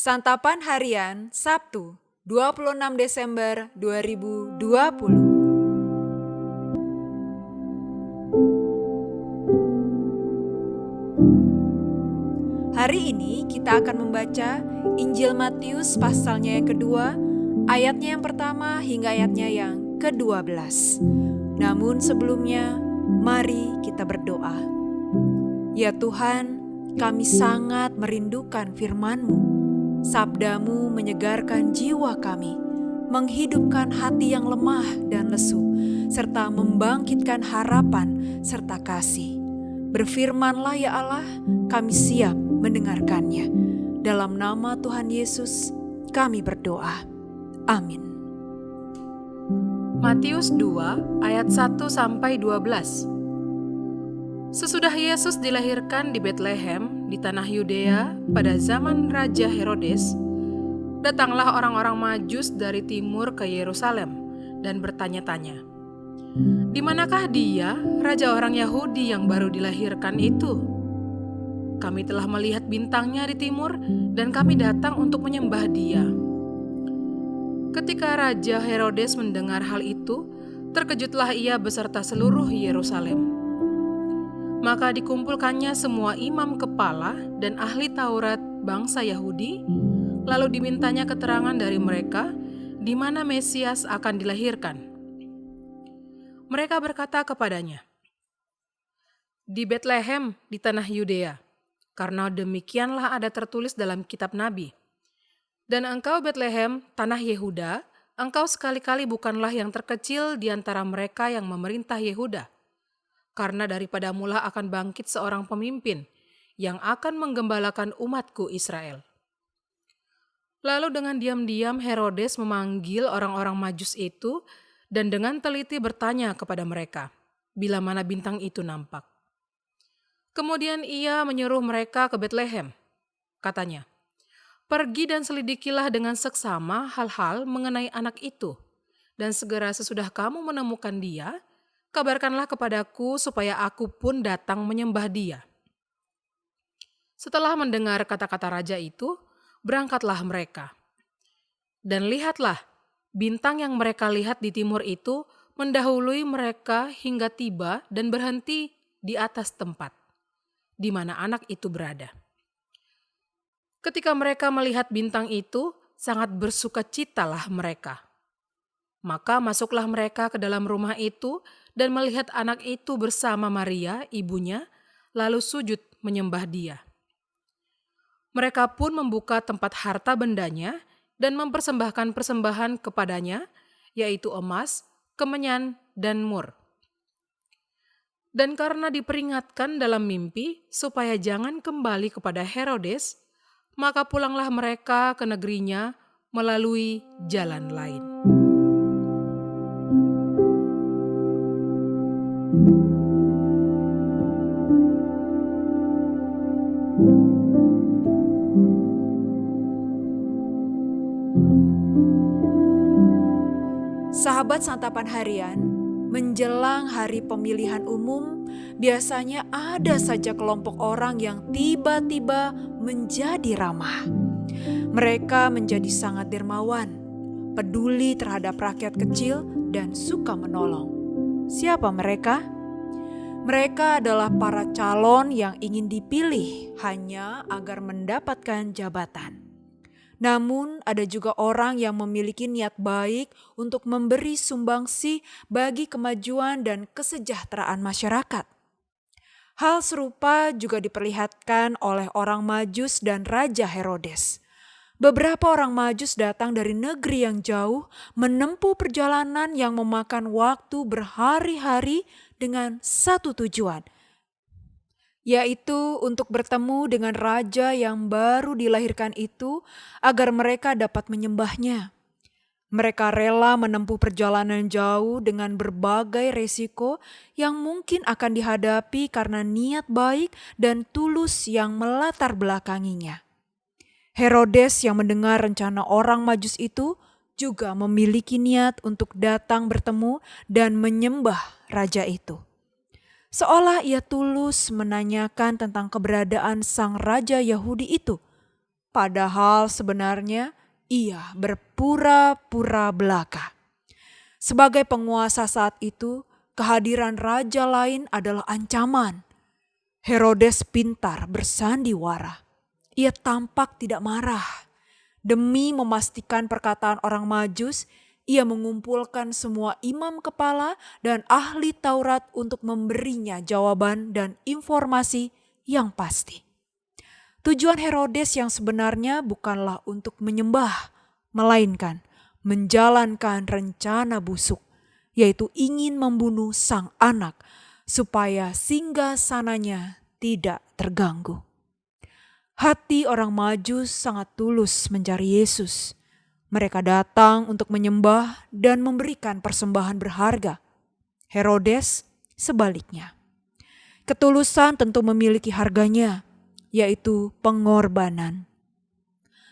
Santapan Harian Sabtu 26 Desember 2020. Hari ini kita akan membaca Injil Matius pasalnya yang kedua, ayatnya yang pertama hingga ayatnya yang ke-12. Namun sebelumnya, mari kita berdoa. Ya Tuhan, kami sangat merindukan firman-Mu. Sabdamu menyegarkan jiwa kami, menghidupkan hati yang lemah dan lesu, serta membangkitkan harapan serta kasih. Berfirmanlah ya Allah, kami siap mendengarkannya. Dalam nama Tuhan Yesus, kami berdoa. Amin. Matius 2 ayat 1-12. Sesudah Yesus dilahirkan di Betlehem di tanah Yudea pada zaman Raja Herodes, datanglah orang-orang Majus dari timur ke Yerusalem dan bertanya-tanya, "Di manakah dia, raja orang Yahudi yang baru dilahirkan itu? Kami telah melihat bintangnya di timur dan kami datang untuk menyembah dia." Ketika Raja Herodes mendengar hal itu, terkejutlah ia beserta seluruh Yerusalem. Maka dikumpulkannya semua imam kepala dan ahli Taurat bangsa Yahudi, lalu dimintanya keterangan dari mereka di mana Mesias akan dilahirkan. Mereka berkata kepadanya, "Di Betlehem di tanah Yudea, karena demikianlah ada tertulis dalam kitab Nabi. Dan engkau Betlehem, tanah Yehuda, engkau sekali-kali bukanlah yang terkecil di antara mereka yang memerintah Yehuda. Karena daripada mula akan bangkit seorang pemimpin yang akan menggembalakan umatku Israel." Lalu dengan diam-diam Herodes memanggil orang-orang Majus itu dan dengan teliti bertanya kepada mereka, bila mana bintang itu nampak. Kemudian ia menyuruh mereka ke Betlehem. Katanya, "Pergi dan selidikilah dengan seksama hal-hal mengenai anak itu, dan segera sesudah kamu menemukan dia, kabarkanlah kepadaku supaya aku pun datang menyembah dia." Setelah mendengar kata-kata raja itu, berangkatlah mereka. Dan lihatlah, bintang yang mereka lihat di timur itu mendahului mereka hingga tiba dan berhenti di atas tempat di mana anak itu berada. Ketika mereka melihat bintang itu, sangat bersukacitalah mereka. Maka masuklah mereka ke dalam rumah itu dan melihat anak itu bersama Maria, ibunya, lalu sujud menyembah dia. Mereka pun membuka tempat harta bendanya dan mempersembahkan persembahan kepadanya, yaitu emas, kemenyan, dan mur. Dan karena diperingatkan dalam mimpi supaya jangan kembali kepada Herodes, maka pulanglah mereka ke negerinya melalui jalan lain. Sahabat Santapan Harian, menjelang hari pemilihan umum, biasanya ada saja kelompok orang yang tiba-tiba menjadi ramah. Mereka menjadi sangat dermawan, peduli terhadap rakyat kecil, dan suka menolong. Siapa mereka? Mereka adalah para calon yang ingin dipilih hanya agar mendapatkan jabatan. Namun ada juga orang yang memiliki niat baik untuk memberi sumbangsi bagi kemajuan dan kesejahteraan masyarakat. Hal serupa juga diperlihatkan oleh orang Majus dan Raja Herodes. Beberapa orang Majus datang dari negeri yang jauh, menempuh perjalanan yang memakan waktu berhari-hari dengan satu tujuan, yaitu untuk bertemu dengan raja yang baru dilahirkan itu agar mereka dapat menyembahnya. Mereka rela menempuh perjalanan jauh dengan berbagai resiko yang mungkin akan dihadapi karena niat baik dan tulus yang melatar belakanginya. Herodes yang mendengar rencana orang Majus itu juga memiliki niat untuk datang bertemu dan menyembah raja itu. Seolah ia tulus menanyakan tentang keberadaan sang raja Yahudi itu. padahal sebenarnya ia berpura-pura belaka. Sebagai penguasa saat itu, kehadiran raja lain adalah ancaman. Herodes pintar bersandiwara. Ia tampak tidak marah. Demi memastikan perkataan orang Majus, ia mengumpulkan semua imam kepala dan ahli Taurat untuk memberinya jawaban dan informasi yang pasti. Tujuan Herodes yang sebenarnya bukanlah untuk menyembah, melainkan menjalankan rencana busuk, yaitu ingin membunuh sang anak supaya singgasananya tidak terganggu. Hati orang Majus sangat tulus mencari Yesus. Mereka datang untuk menyembah dan memberikan persembahan berharga. Herodes sebaliknya. Ketulusan tentu memiliki harganya, yaitu pengorbanan.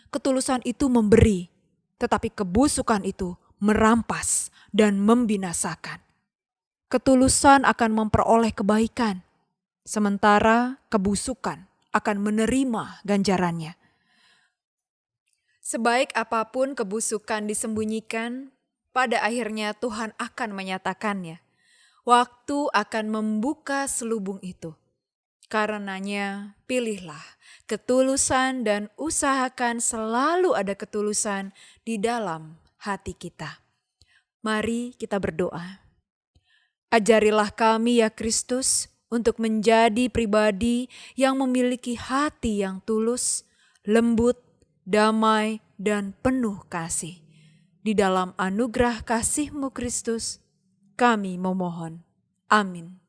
Ketulusan itu memberi, tetapi kebusukan itu merampas dan membinasakan. Ketulusan akan memperoleh kebaikan, sementara kebusukan akan menerima ganjarannya. Sebaik apapun kebusukan disembunyikan, pada akhirnya Tuhan akan menyatakannya. Waktu akan membuka selubung itu. Karenanya, pilihlah ketulusan dan usahakan selalu ada ketulusan di dalam hati kita. Mari kita berdoa. Ajarilah kami ya Kristus untuk menjadi pribadi yang memiliki hati yang tulus, lembut, damai, dan penuh kasih. Di dalam anugerah kasih-Mu Kristus, kami memohon. Amin.